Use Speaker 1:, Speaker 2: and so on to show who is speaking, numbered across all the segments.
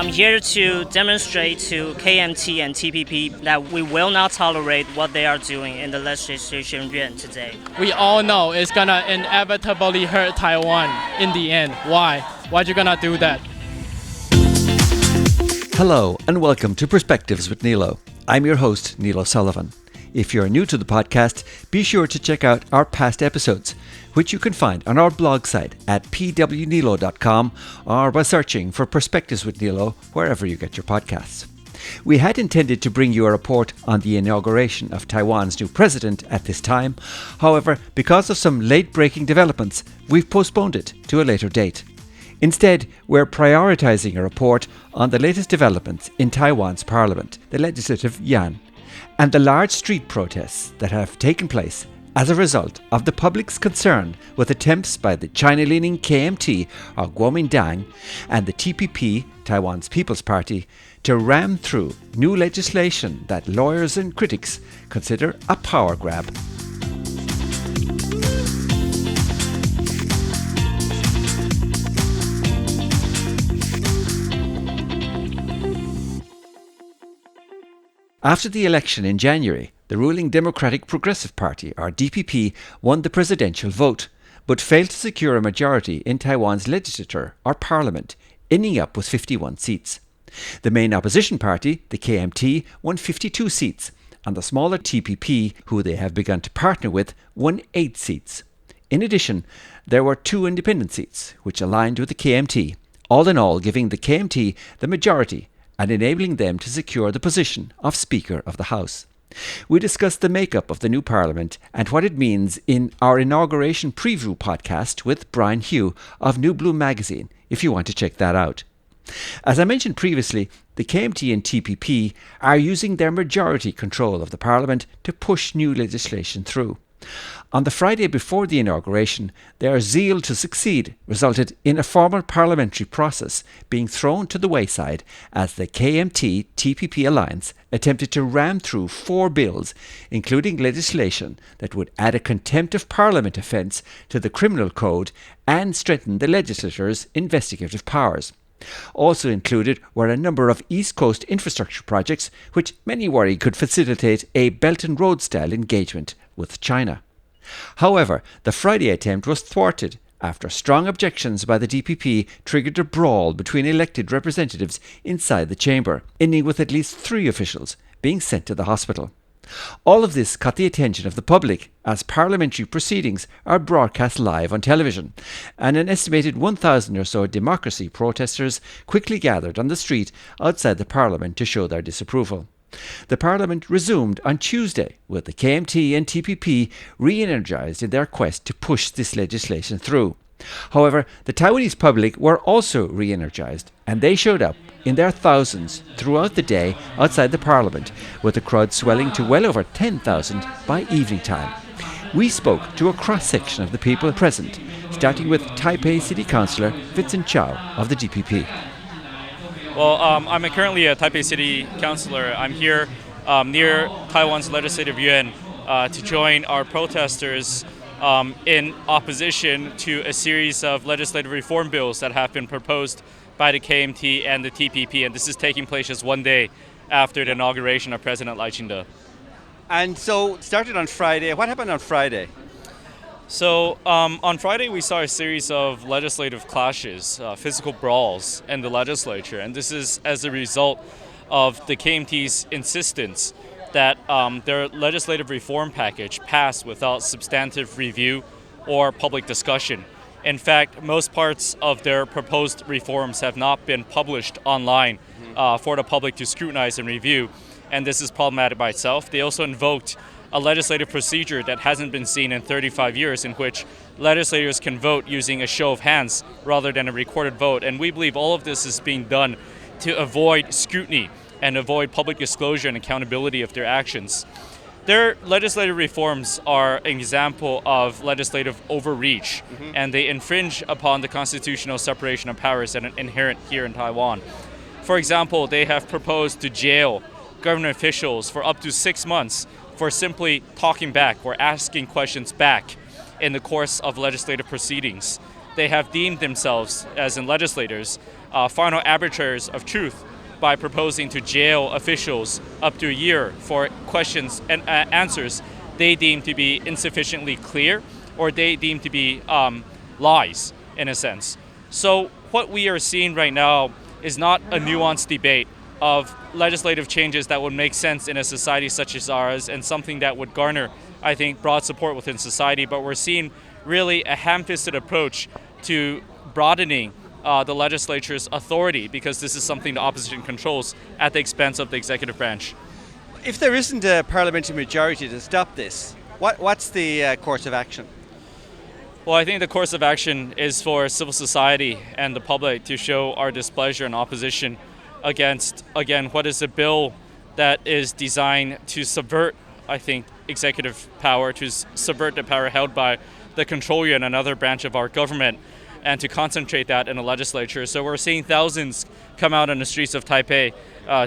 Speaker 1: I'm here to demonstrate to KMT and TPP that we will not tolerate what they are doing in the Legislature Yuan today.
Speaker 2: We all know it's gonna inevitably hurt Taiwan in the end. Why? Why'd you gonna do that?
Speaker 3: Hello and welcome to Perspectives with Nilo. I'm your host, Nilo Sullivan. If you're new to the podcast, be sure to check out our past episodes, which you can find on our blog site at pwnilo.com or by searching for Perspectives with Nilo wherever you get your podcasts. We had intended to bring you a report on the inauguration of Taiwan's new president at this time. However, because of some late-breaking developments, we've postponed it to a later date. Instead, we're prioritising a report on the latest developments in Taiwan's parliament, the Legislative Yuan, and the large street protests that have taken place as a result of the public's concern with attempts by the China-leaning KMT, or Kuomintang, and the TPP, Taiwan's People's Party, to ram through new legislation that lawyers and critics consider a power grab. After the election in January, the ruling Democratic Progressive Party, or DPP, won the presidential vote, but failed to secure a majority in Taiwan's legislature, or parliament, ending up with 51 seats. The main opposition party, the KMT, won 52 seats, and the smaller TPP, who they have begun to partner with, won 8 seats. In addition, there were 2 independent seats, which aligned with the KMT, all in all giving the KMT the majority and enabling them to secure the position of Speaker of the House. We discussed the makeup of the new Parliament and what it means in our Inauguration Preview Podcast with Brian Hioe of New Bloom magazine, if you want to check that out. As I mentioned previously, the KMT and TPP are using their majority control of the Parliament to push new legislation through. On the Friday before the inauguration, their zeal to succeed resulted in a formal parliamentary process being thrown to the wayside as the KMT-TPP alliance attempted to ram through 4 bills, including legislation that would add a contempt of parliament offence to the criminal code and strengthen the legislature's investigative powers. Also included were a number of East Coast infrastructure projects which many worry could facilitate a Belt and Road style engagement with China. However, the Friday attempt was thwarted after strong objections by the DPP triggered a brawl between elected representatives inside the chamber, ending with at least 3 officials being sent to the hospital. All of this caught the attention of the public as parliamentary proceedings are broadcast live on television, and an estimated 1,000 or so democracy protesters quickly gathered on the street outside the parliament to show their disapproval. The Parliament resumed on Tuesday, with the KMT and TPP re-energised in their quest to push this legislation through. However, the Taiwanese public were also re-energised, and they showed up in their thousands throughout the day outside the Parliament, with the crowd swelling to well over 10,000 by evening time. We spoke to a cross-section of the people present, starting with Taipei City Councillor Vincent Chow of the DPP.
Speaker 4: Well, I'm currently a Taipei City Councillor. I'm here near Taiwan's Legislative Yuan to join our protesters in opposition to a series of legislative reform bills that have been proposed by the KMT and the TPP, and this is taking place just one day after the inauguration of President Lai Ching-te.
Speaker 5: And so, it started on Friday. What happened on Friday?
Speaker 4: So on Friday, we saw a series of legislative clashes, physical brawls in the legislature, and this is as a result of the KMT's insistence that their legislative reform package passed without substantive review or public discussion. In fact, most parts of their proposed reforms have not been published online for the public to scrutinize and review, and this is problematic by itself. They also invoked a legislative procedure that hasn't been seen in 35 years, in which legislators can vote using a show of hands rather than a recorded vote. And we believe all of this is being done to avoid scrutiny and avoid public disclosure and accountability of their actions. Their legislative reforms are an example of legislative overreach, and they infringe upon the constitutional separation of powers that are inherent here in Taiwan. For example, they have proposed to jail government officials for up to 6 months for simply talking back or asking questions back in the course of legislative proceedings. They have deemed themselves, as in legislators, final arbiters of truth by proposing to jail officials up to a year for questions and answers they deem to be insufficiently clear or they deem to be lies, in a sense. So what we are seeing right now is not a nuanced debate of legislative changes that would make sense in a society such as ours and something that would garner, I think, broad support within society, but we're seeing really a ham-fisted approach to broadening the legislature's authority, because this is something the opposition controls at the expense of the executive branch.
Speaker 5: If there isn't a parliamentary majority to stop this, what's the course of action?
Speaker 4: Well, I think the course of action is for civil society and the public to show our displeasure and opposition against, again, what is a bill that is designed to subvert, I think, executive power, to subvert the power held by the control unit and another branch of our government, and to concentrate that in the legislature. So we're seeing thousands come out on the streets of Taipei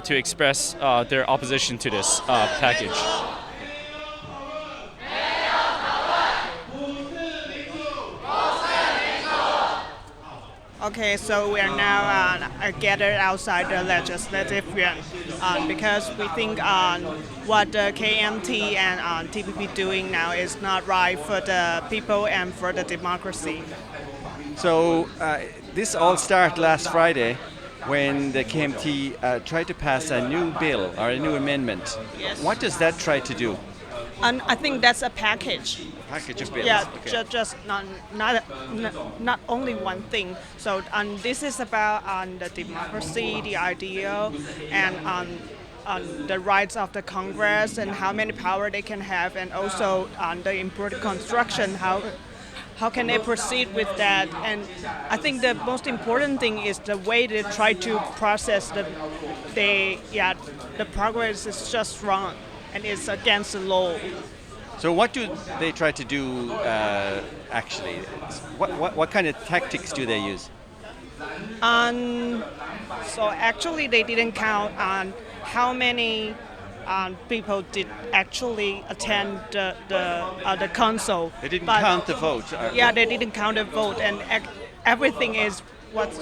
Speaker 4: to express their opposition to this package.
Speaker 6: Okay, so we are now gathered outside the legislative yuan because we think what the KMT and TPP doing now is not right for the people and for the democracy.
Speaker 5: So this all started last Friday when the KMT tried to pass a new bill or a new amendment.
Speaker 6: Yes.
Speaker 5: What does that try to do?
Speaker 6: And I think that's a package.
Speaker 5: Package of bills.
Speaker 6: Yeah,
Speaker 5: Okay.
Speaker 6: just not only one thing. So this is about the democracy, the ideal, and on the rights of the Congress and how many power they can have, and also on the important construction, how can they proceed with that. And I think the most important thing is the way they try to process the progress is just wrong and it's against the law.
Speaker 5: So what do they try to do actually? What kind of tactics do they use?
Speaker 6: So actually they didn't count on how many people did actually attend the council.
Speaker 5: They didn't count the vote.
Speaker 6: Yeah, they didn't count the vote, and everything is what's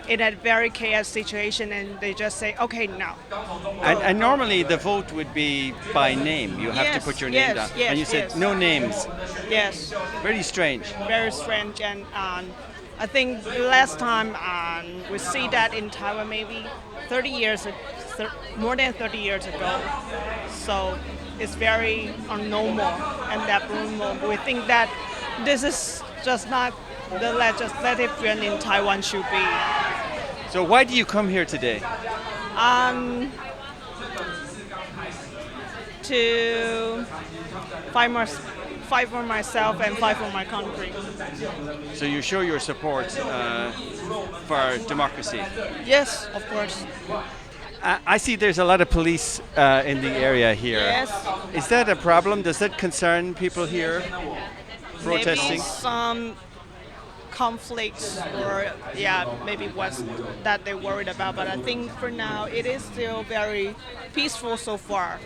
Speaker 6: in a very chaos situation, and they just say, okay, now.
Speaker 5: And normally the vote would be by name. You have to
Speaker 6: Yes,
Speaker 5: put your name down.
Speaker 6: yes,
Speaker 5: And you said
Speaker 6: yes.
Speaker 5: no names.
Speaker 6: Yes,
Speaker 5: Very strange.
Speaker 6: very strange, and I think the last time we see that in Taiwan maybe 30 years, more than 30 years ago. So it's very abnormal and abnormal. We think that this is just not the legislative yuan in Taiwan should be.
Speaker 5: So why do you come here today?
Speaker 6: To fight for myself and fight for my country.
Speaker 5: So you show your support for democracy.
Speaker 6: Yes, of course.
Speaker 5: I see there's a lot of police in the area here.
Speaker 6: Yes.
Speaker 5: Is that a problem? Does that concern people here protesting?
Speaker 6: Maybe some conflicts or maybe what's that they're worried about, but I think for now it is still very peaceful so far.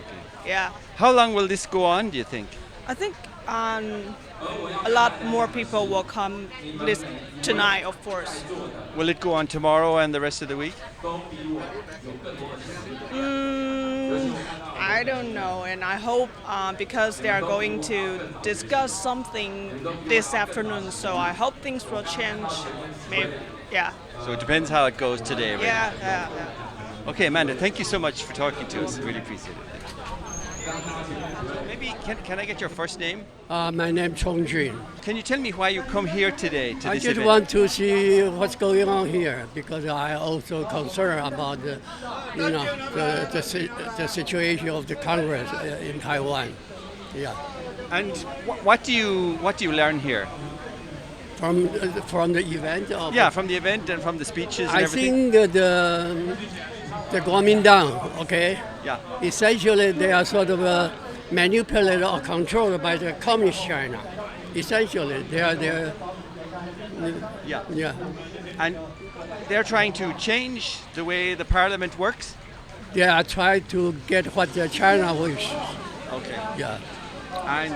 Speaker 6: Yeah.
Speaker 5: How long will this go on, do you think?
Speaker 6: I think a lot more people will come this tonight, of course.
Speaker 5: Will it go on tomorrow and the rest of the week?
Speaker 6: I don't know, and I hope because they are going to discuss something this afternoon, so I hope things will change. Maybe, yeah.
Speaker 5: So it depends how it goes today, really.
Speaker 6: Yeah.
Speaker 5: Okay, Amanda, thank you so much for talking to us. Really appreciate it. Maybe can I get your first name?
Speaker 7: My name is Chong Jun.
Speaker 5: Can you tell me why you come here today to
Speaker 7: I
Speaker 5: this
Speaker 7: just
Speaker 5: event?
Speaker 7: want to see what's going on here because I also concerned about the situation of the Congress in Taiwan. Yeah.
Speaker 5: And what do you learn here?
Speaker 7: From the event.
Speaker 5: From the event and from the speeches and
Speaker 7: I
Speaker 5: everything.
Speaker 7: think the Kuomintang, okay.
Speaker 5: Yeah.
Speaker 7: Essentially, they are sort of manipulated or controlled by the Communist China. Essentially, they are there.
Speaker 5: Yeah. And they're trying to change the way the parliament works?
Speaker 7: They are trying to get what the China wishes.
Speaker 5: Okay.
Speaker 7: Yeah.
Speaker 5: And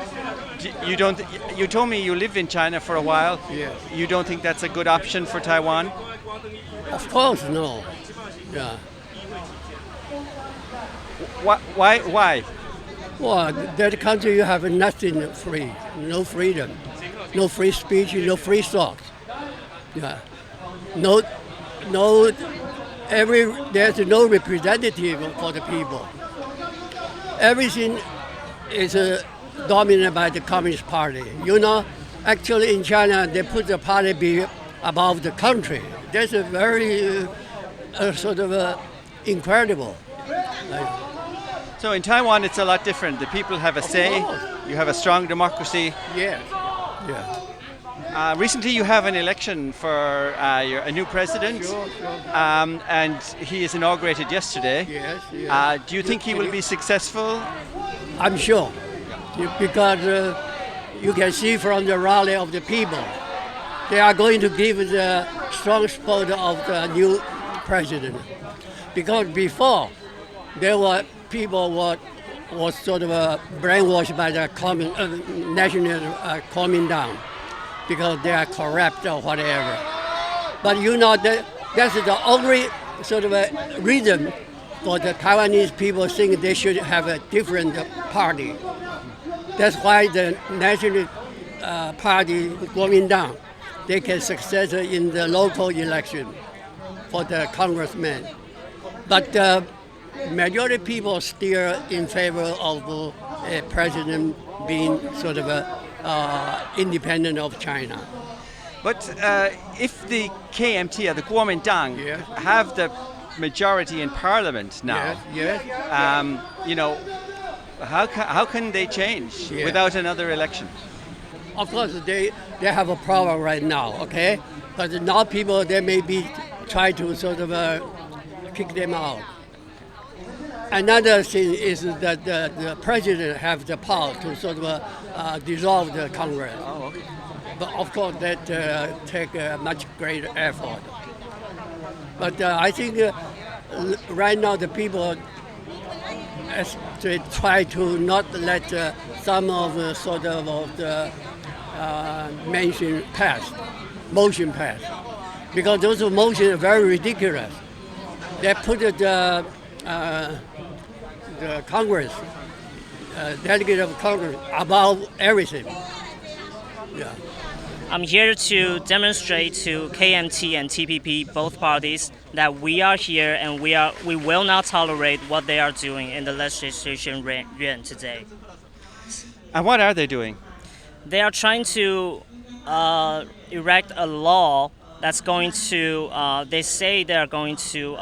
Speaker 5: you don't. You told me you lived in China for a while.
Speaker 7: Yes.
Speaker 5: You don't think that's a good option for Taiwan?
Speaker 7: Of course, no. Yeah.
Speaker 5: Why? Why?
Speaker 7: Well, that country you have nothing free, no freedom, no free speech, no free thought. Yeah. No, there's no representative for the people. Everything is dominated by the Communist Party. You know, actually in China they put the party above the country. That's a very incredible.
Speaker 5: So in Taiwan, it's a lot different. The people have a say.
Speaker 7: course.
Speaker 5: You have a strong democracy.
Speaker 7: Yes. Yeah.
Speaker 5: Recently, you have an election for a new president,
Speaker 7: Sure.
Speaker 5: and he is inaugurated yesterday.
Speaker 7: Yes. Yes.
Speaker 5: Do you think he will be successful?
Speaker 7: I'm sure, because you can see from the rally of the people, they are going to give the strong support of the new president. Because before, there were people was sort of brainwashed by the national Kuomintang, because they are corrupt or whatever. But you know that's the only sort of reason for the Taiwanese people think they should have a different party. That's why the National Party, Kuomintang, they can succeed in the local election for the congressman. But the majority people still in favor of a president being sort of independent of China.
Speaker 5: But if the KMT, or the Kuomintang,
Speaker 7: Yes.
Speaker 5: have the majority in Parliament now,
Speaker 7: Yes.
Speaker 5: you know, how can they change
Speaker 7: Yeah.
Speaker 5: without another election?
Speaker 7: Of course, they have a problem right now, okay? But now people, they may be try to sort of kick them out. Another thing is that the president have the power to sort of dissolve the Congress.
Speaker 5: Oh, okay.
Speaker 7: But of course, that take a much greater effort. But I think right now the people they try to not let some of the sort of the motion pass, because those motions are very ridiculous. They put the Congress, delegate of Congress, above everything. Yeah.
Speaker 1: I'm here to demonstrate to KMT and TPP, both parties, that we are here and we will not tolerate what they are doing in the Legislature Yuan today.
Speaker 5: And what are they doing?
Speaker 1: They are trying to erect a law that's going to. They say they're going to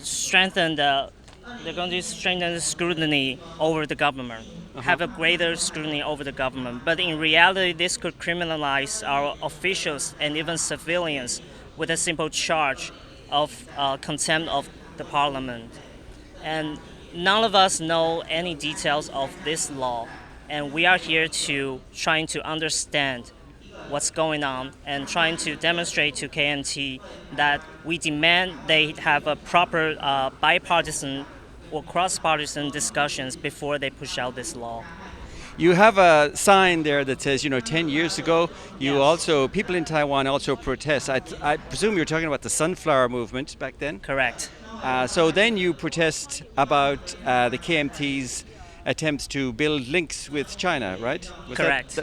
Speaker 1: strengthen the. They're going to strengthen the scrutiny over the government, have a greater scrutiny over the government. But in reality, this could criminalize our officials and even civilians with a simple charge of contempt of the parliament. And none of us know any details of this law. And we are here to trying to understand what's going on and trying to demonstrate to KMT that we demand they have a proper bipartisan or cross-partisan discussions before they push out this law.
Speaker 5: You have a sign there that says, 10 years ago, people in Taiwan also protest. I presume you're talking about the sunflower movement back then?
Speaker 1: Correct.
Speaker 5: So then you protest about the KMT's attempts to build links with China, right?
Speaker 1: Correct.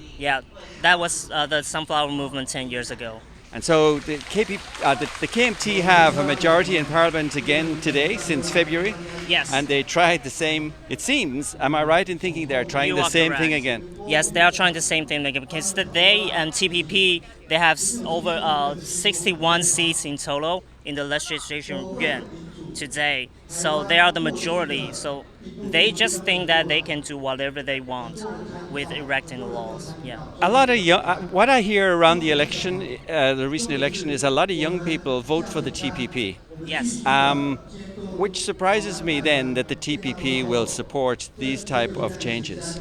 Speaker 1: That was the sunflower movement 10 years ago.
Speaker 5: And so the KMT have a majority in Parliament again today, since February.
Speaker 1: Yes.
Speaker 5: And they tried the same, it seems, am I right in thinking they're trying
Speaker 1: You
Speaker 5: the
Speaker 1: are
Speaker 5: same
Speaker 1: correct.
Speaker 5: thing again?
Speaker 1: Yes, they are trying the same thing again because they and TPP, they have over 61 seats in total in the Legislature Yuan today. So they are the majority. So they just think that they can do whatever they want with erecting the laws. Yeah.
Speaker 5: A lot of what I hear around the election, the recent election, is a lot of young people vote for the TPP.
Speaker 1: Yes.
Speaker 5: Which surprises me then that the TPP will support these type of changes.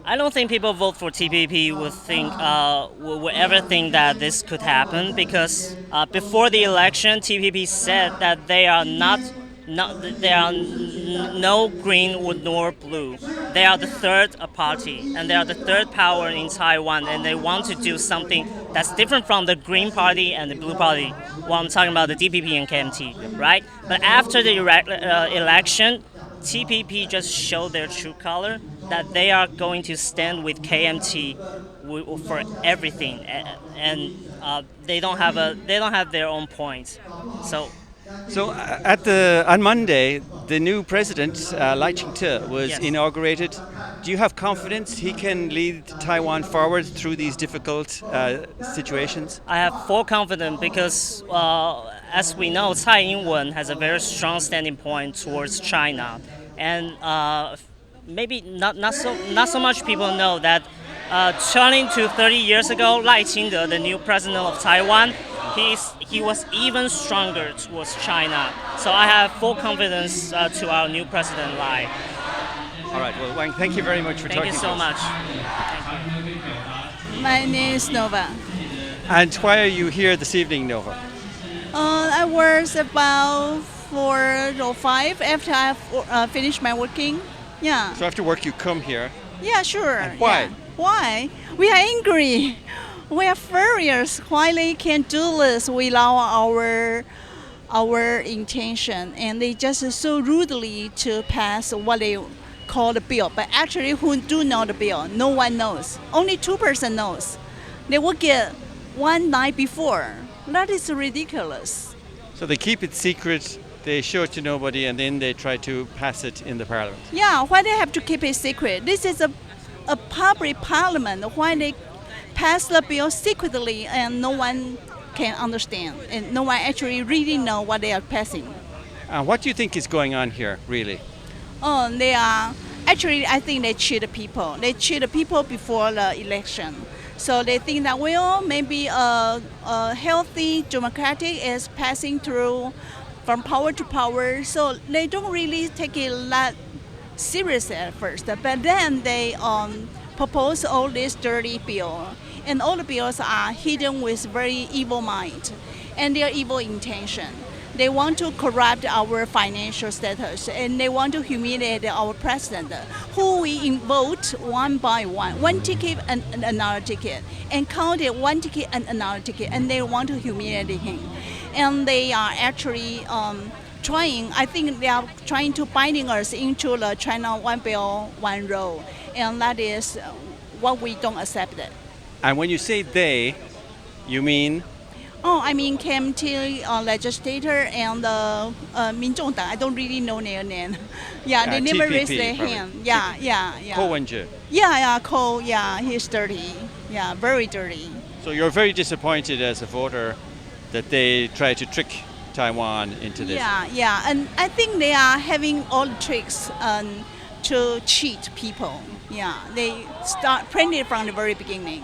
Speaker 1: I don't think people vote for TPP will ever think that this could happen because before the election, TPP said that they are no green nor blue. they are the third party, and they are the third power in Taiwan, and they want to do something that's different from the Green Party and the Blue Party. Well, I'm talking about the DPP and KMT, right? But after the election, TPP just showed their true color, that they are going to stand with KMT for everything, and they don't have their own points.
Speaker 5: So on Monday, the new president, Lai Ching-te, was
Speaker 1: Yes.
Speaker 5: inaugurated. Do you have confidence he can lead Taiwan forward through these difficult situations?
Speaker 1: I have full confidence because, as we know, Tsai Ing-wen has a very strong standing point towards China, and maybe not so much people know that 20 to 30 years ago, Lai Ching-te, the new president of Taiwan, he was even stronger towards China. So I have full confidence to our new president, Lai.
Speaker 5: All right. Well, Wang, thank you very much for
Speaker 1: Thank
Speaker 5: talking
Speaker 1: you
Speaker 5: to
Speaker 1: so
Speaker 5: us.
Speaker 1: much.
Speaker 8: My name is Nova.
Speaker 5: And why are you here this evening, Nova?
Speaker 8: I was about 4 or 5 after I finished my working. Yeah.
Speaker 5: So after work, you come here.
Speaker 8: Yeah, sure.
Speaker 5: And why?
Speaker 8: Yeah. Why? We are angry. We are furious. Why they can do this without our intention, and they just so rudely to pass what they call the bill. But actually, who do know the bill? No one knows. Only 2% knows. They will get one night before. That is ridiculous.
Speaker 5: So they keep it secret, they show it to nobody, and then they try to pass it in the parliament.
Speaker 8: Yeah, why they have to keep it secret? This is a public parliament. Why they pass the bill secretly and no one can understand, and no one actually really know what they are passing.
Speaker 5: What do you think is going on here, really?
Speaker 8: Oh, they are actually. I think they cheat the people. They cheat the people before the election. So they think that well, maybe a healthy democratic is passing through from power to power. So they don't really take it that serious at first. But then they propose all this dirty bill, and all the bills are hidden with very evil mind and their evil intention. They want to corrupt our financial status, and they want to humiliate our president, who we vote one by one ticket and another ticket, and count it one ticket and another ticket, and they want to humiliate him. And they are actually trying, I think they are trying to binding us into the China one bill, one road, and that is what we don't accept it.
Speaker 5: And when you say they, you mean?
Speaker 8: Oh, I mean KMT legislator and Minzhongdang. I don't really know their name. Yeah, they never
Speaker 5: TPP,
Speaker 8: raised their
Speaker 5: probably.
Speaker 8: hand. Yeah.
Speaker 5: Ko Wen-je.
Speaker 8: Yeah, Ko. Yeah, he's dirty. Yeah, very dirty.
Speaker 5: So you're very disappointed as a voter that they try to trick Taiwan into this.
Speaker 8: Yeah, and I think they are having all the tricks to cheat people. Yeah, they start printing from the very beginning.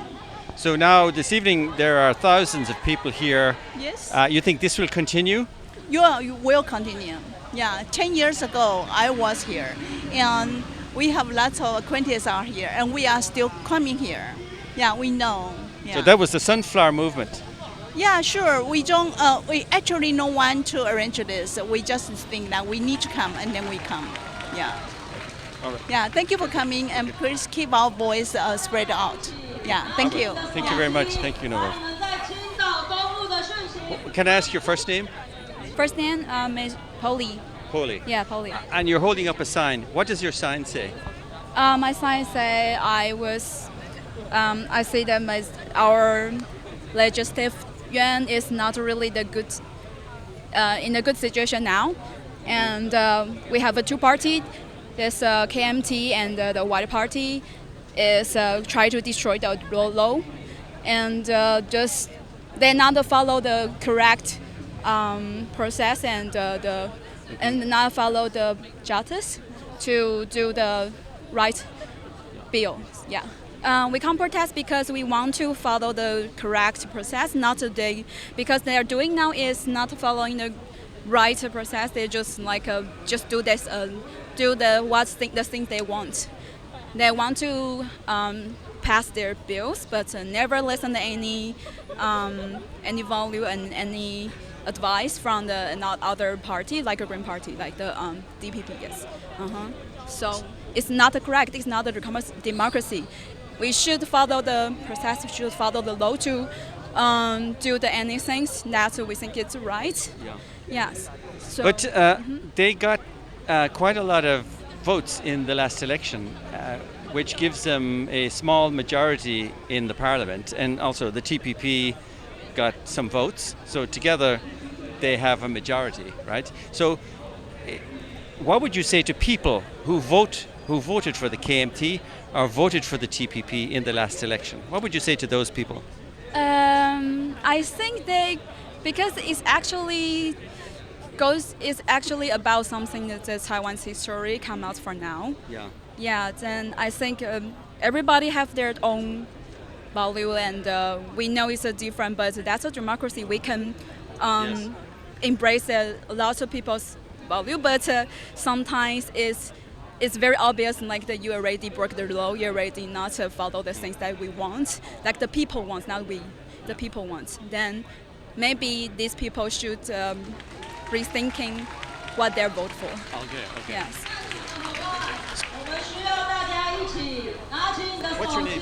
Speaker 5: So now this evening there are thousands of people here.
Speaker 8: Yes.
Speaker 5: You think this will continue?
Speaker 8: You will continue. Yeah, 10 years ago I was here, and we have lots of acquaintances out here, and we are still coming here. Yeah, we know. Yeah.
Speaker 5: So that was the sunflower movement.
Speaker 8: Yeah, sure. We don't. We actually don't want to arrange this. We just think that we need to come, and then we come. Yeah.
Speaker 5: All right.
Speaker 8: Yeah. Thank you for coming, and please keep our voice spread out. Yeah. Thank you.
Speaker 5: Thank you very much. Thank you, Noah. Can I ask your first name?
Speaker 9: First name is Polly.
Speaker 5: Polly.
Speaker 9: Yeah, Polly.
Speaker 5: And you're holding up a sign. What does your sign say?
Speaker 9: My sign say I say that our legislative yuan is not really the good in a good situation now, and we have a two party. There's KMT and the White Party is try to destroy the law, and just they not follow the correct process and not follow the justice to do the right bill. Yeah. We can't protest because we want to follow the correct process, not today, because they are doing now is not following the right process. They just just do this, do the things they want. They want to pass their bills, but never listen to any value and any advice from the other party, like a Green Party, like the DPP. Yes. So it's not correct. It's not a democracy. We should follow the process. We should follow the law to do the anything that we think is right.
Speaker 5: Yeah.
Speaker 9: Yes. So,
Speaker 5: But they got quite a lot of votes in the last election, which gives them a small majority in the parliament, and also the TPP got some votes. So together, they have a majority, right? So, what would you say to people who voted for the KMT or voted for the TPP in the last election? What would you say to those people?
Speaker 9: I think because it's actually about something that the Taiwan's history come out for now.
Speaker 5: Yeah.
Speaker 9: Yeah, then I think everybody have their own value, and we know it's a different, but that's a democracy. We can
Speaker 5: Yes.
Speaker 9: embrace a lot of people's value, but sometimes it's very obvious, like that you already broke the law, you already not follow the things that we want, like the people want, not we, the people want. Then maybe these people should rethinking what they vote for.
Speaker 5: Okay.
Speaker 9: Yes.
Speaker 5: What's your name?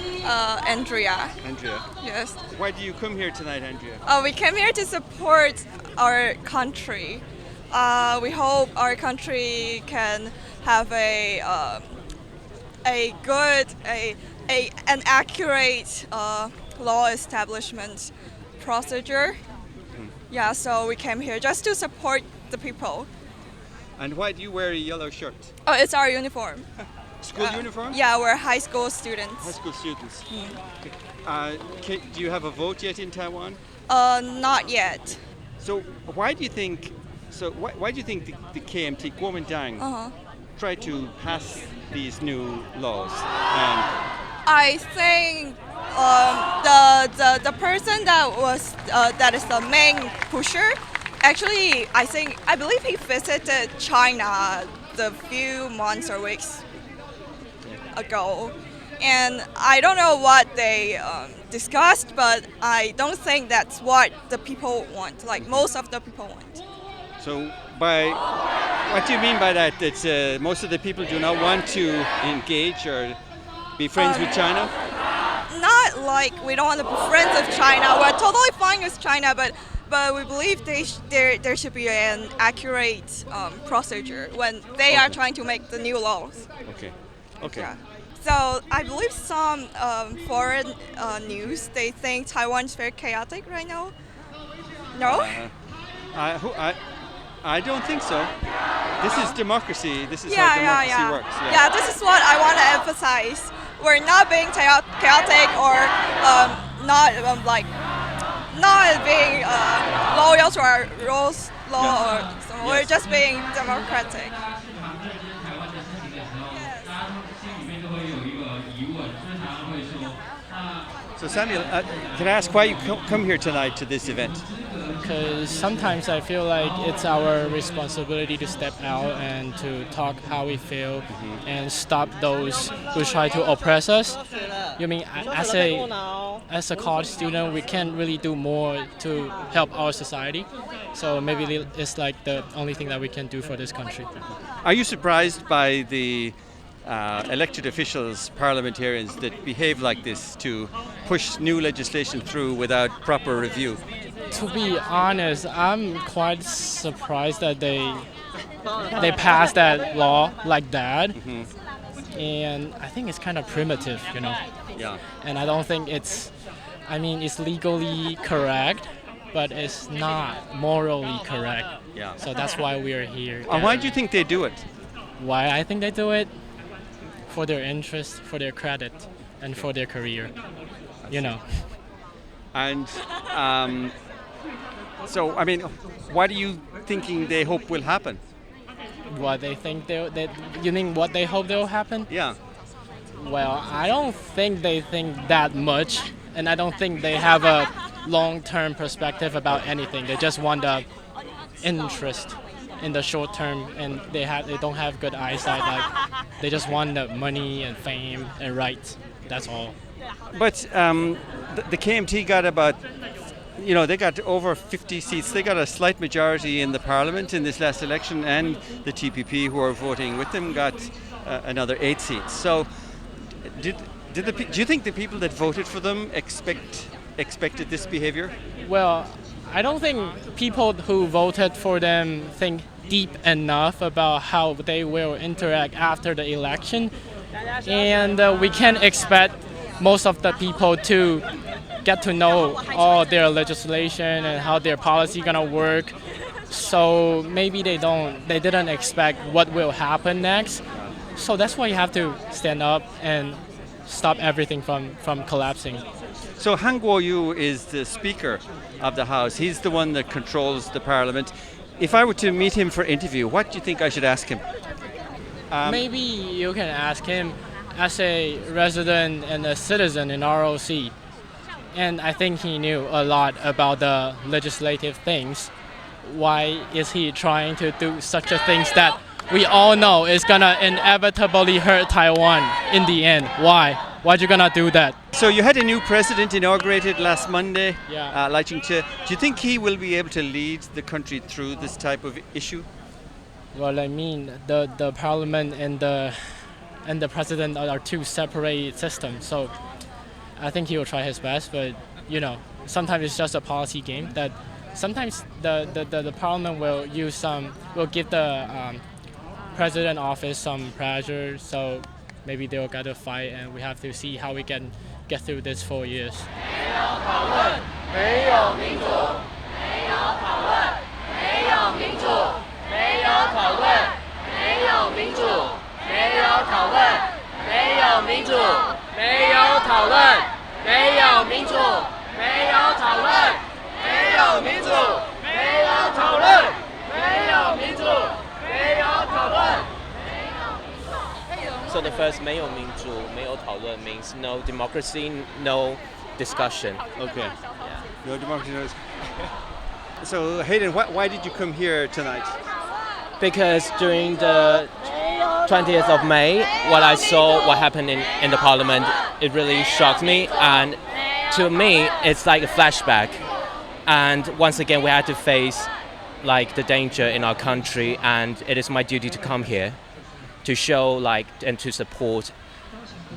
Speaker 10: Andrea.
Speaker 5: Andrea.
Speaker 10: Yes.
Speaker 5: Why do you come here tonight, Andrea?
Speaker 10: We came here to support our country. We hope our country can have an accurate law establishment procedure. Yeah, so we came here just to support the people.
Speaker 5: And why do you wear a yellow shirt?
Speaker 10: Oh, it's our uniform.
Speaker 5: School uniform?
Speaker 10: Yeah, we're high school students.
Speaker 5: High school students. Do you have a vote yet in Taiwan?
Speaker 10: Not yet.
Speaker 5: So why do you think? Why do you think the KMT Kuomintang tried to pass these new laws? And
Speaker 10: I think the person that is the main pusher. Actually, I believe he visited China the few months or weeks ago, and I don't know what they discussed, but I don't think that's what the people want. Like most of the people want.
Speaker 5: so, what do you mean by that? That most of the people do not want to engage or be friends with China?
Speaker 10: Not like we don't want to be friends with China. We're totally fine with China, but we believe there should be an accurate procedure when they are trying to make the new laws.
Speaker 5: Okay.
Speaker 10: Yeah. So I believe some foreign news, they think Taiwan is very chaotic right now. No?
Speaker 5: I don't think so. This is democracy. This is how democracy works.
Speaker 10: Yeah, this is what I want to emphasize. We're not being chaotic or not being loyal to our rules, law, or so. We're just being democratic.
Speaker 5: So Samuel, can I ask why you come here tonight to this event?
Speaker 2: Because sometimes I feel like it's our responsibility to step out and to talk how we feel and stop those who try to oppress us. You mean as a college student, we can't really do more to help our society. So maybe it's like the only thing that we can do for this country.
Speaker 5: Are you surprised by the elected officials, parliamentarians that behave like this to push new legislation through without proper review?
Speaker 2: To be honest, I'm quite surprised that they passed that law like that. And I think it's kind of primitive, you know.
Speaker 5: Yeah.
Speaker 2: And I don't think it's legally correct, but it's not morally correct.
Speaker 5: Yeah.
Speaker 2: So that's why we are here.
Speaker 5: And why do you think they do it?
Speaker 2: Why I think they do it? For their interest, for their credit, and for their career. You know.
Speaker 5: And so, I mean, what are you thinking they hope will happen?
Speaker 2: What they think you mean what they hope will happen?
Speaker 5: Yeah.
Speaker 2: Well, I don't think they think that much, and I don't think they have a long-term perspective about anything. They just want the interest in the short term, and they don't have good eyesight. Like they just want the money and fame and rights. That's all.
Speaker 5: But the KMT got about, they got over 50 seats. They got a slight majority in the parliament in this last election, and the TPP, who are voting with them, got another 8 seats. So, do you think the people that voted for them expected this behavior?
Speaker 2: Well, I don't think people who voted for them think deep enough about how they will interact after the election, and we can't expect most of the people to get to know all their legislation and how their policy gonna work. So maybe they didn't expect what will happen next. So that's why you have to stand up and stop everything from collapsing.
Speaker 5: So Han Kuo-yu is the Speaker of the House. He's the one that controls the Parliament. If I were to meet him for interview, what do you think I should ask him?
Speaker 2: Maybe you can ask him as a resident and a citizen in ROC. And I think he knew a lot about the legislative things. Why is he trying to do such a things that we all know is gonna inevitably hurt Taiwan in the end? Why? Why'd you gonna do that?
Speaker 5: So you had a new president inaugurated last Monday,
Speaker 2: Yeah.
Speaker 5: Lai Ching-te. Do you think he will be able to lead the country through this type of issue?
Speaker 2: Well, I mean, the parliament and the president are two separate systems. So I think he will try his best, but sometimes it's just a policy game. That sometimes the parliament will give the president office some pressure. So maybe they will get a fight, and we have to see how we can get through this 4 years.
Speaker 11: So the first 没有民主, 没有讨论 means no democracy, no discussion.
Speaker 5: Okay. Yeah. No democracy. No. So Hayden, why did you come here tonight?
Speaker 11: Because during the 20th of May, what I saw, what happened in the parliament, it really shocked me. And to me, it's like a flashback. And once again, we had to face the danger in our country, and it is my duty to come here to show and to support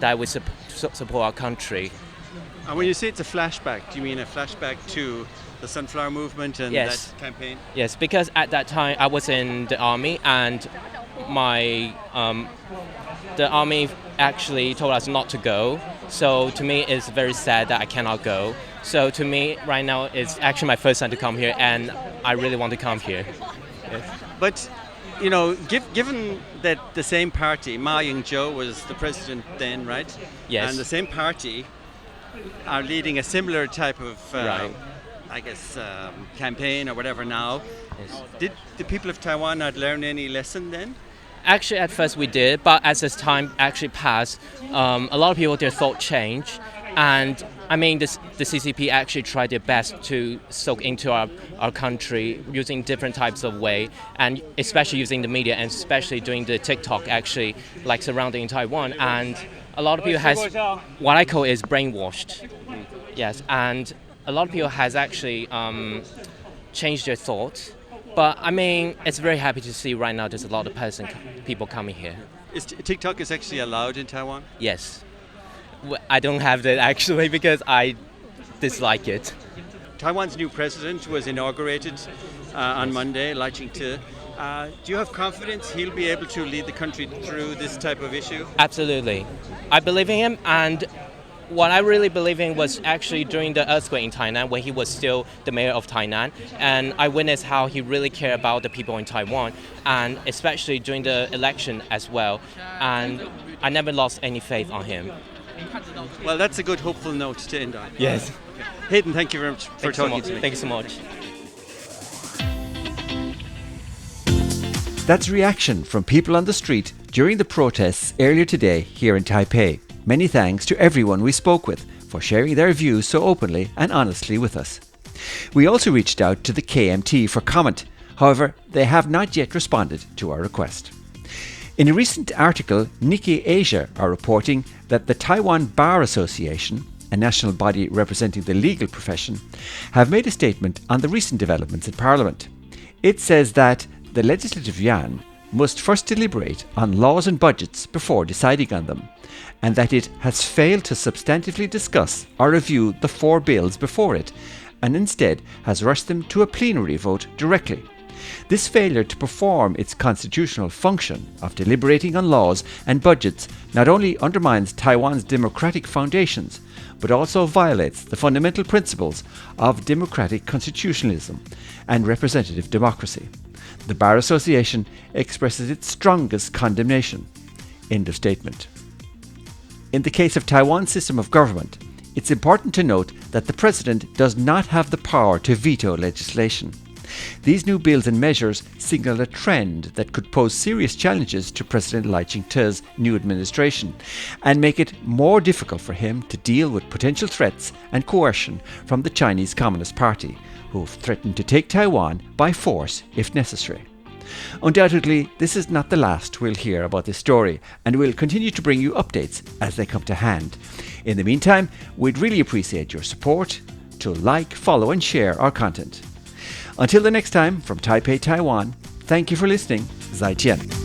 Speaker 11: that we support our country.
Speaker 5: And when you say it's a flashback, do you mean a flashback to the Sunflower Movement and that campaign?
Speaker 11: Yes, because at that time I was in the army, and the army actually told us not to go. So to me, it's very sad that I cannot go. So to me, right now, it's actually my first time to come here, and I really want to come here. Yes.
Speaker 5: But given that the same party, Ma Ying-jeou was the president then, right?
Speaker 11: Yes.
Speaker 5: And the same party are leading a similar type of,
Speaker 11: right.
Speaker 5: campaign or whatever now.
Speaker 11: Yes.
Speaker 5: Did the people of Taiwan not learn any lesson then?
Speaker 11: Actually, at first we did, but as this time actually passed, a lot of people, their thought changed. And I mean, the CCP actually tried their best to soak into our country using different types of way, and especially using the media, and especially doing the TikTok actually surrounding Taiwan. And a lot of people has what I call is brainwashed. Yes, and a lot of people has actually changed their thoughts. But I mean, it's very happy to see right now there's a lot of people coming here.
Speaker 5: TikTok is actually allowed in Taiwan?
Speaker 11: Yes. I don't have that actually because I dislike it.
Speaker 5: Taiwan's new president was inaugurated on Monday, Lai Ching-te. Do you have confidence he'll be able to lead the country through this type of issue?
Speaker 11: Absolutely. I believe in him, and what I really believe in was actually during the earthquake in Tainan when he was still the mayor of Tainan, and I witnessed how he really cared about the people in Taiwan, and especially during the election as well, and I never lost any faith on him.
Speaker 5: Well, that's a good hopeful note to end on.
Speaker 11: Yes.
Speaker 5: Okay. Hayden, thank you very much for talking to me.
Speaker 11: Thank you so much.
Speaker 3: That's reaction from people on the street during the protests earlier today here in Taipei. Many thanks to everyone we spoke with for sharing their views so openly and honestly with us. We also reached out to the KMT for comment. However, they have not yet responded to our request. In a recent article, Nikkei Asia are reporting that the Taiwan Bar Association, a national body representing the legal profession, have made a statement on the recent developments in Parliament. It says that the Legislative Yuan, must first deliberate on laws and budgets before deciding on them, and that it has failed to substantively discuss or review the 4 bills before it, and instead has rushed them to a plenary vote directly. This failure to perform its constitutional function of deliberating on laws and budgets not only undermines Taiwan's democratic foundations, but also violates the fundamental principles of democratic constitutionalism and representative democracy. The Bar Association expresses its strongest condemnation. End of statement. In the case of Taiwan's system of government, it's important to note that the President does not have the power to veto legislation. These new bills and measures signal a trend that could pose serious challenges to President Lai Ching-te's new administration and make it more difficult for him to deal with potential threats and coercion from the Chinese Communist Party, who have threatened to take Taiwan by force if necessary. Undoubtedly, this is not the last we'll hear about this story, and we'll continue to bring you updates as they come to hand. In the meantime, we'd really appreciate your support to like, follow and share our content. Until the next time, from Taipei, Taiwan, thank you for listening. 再见.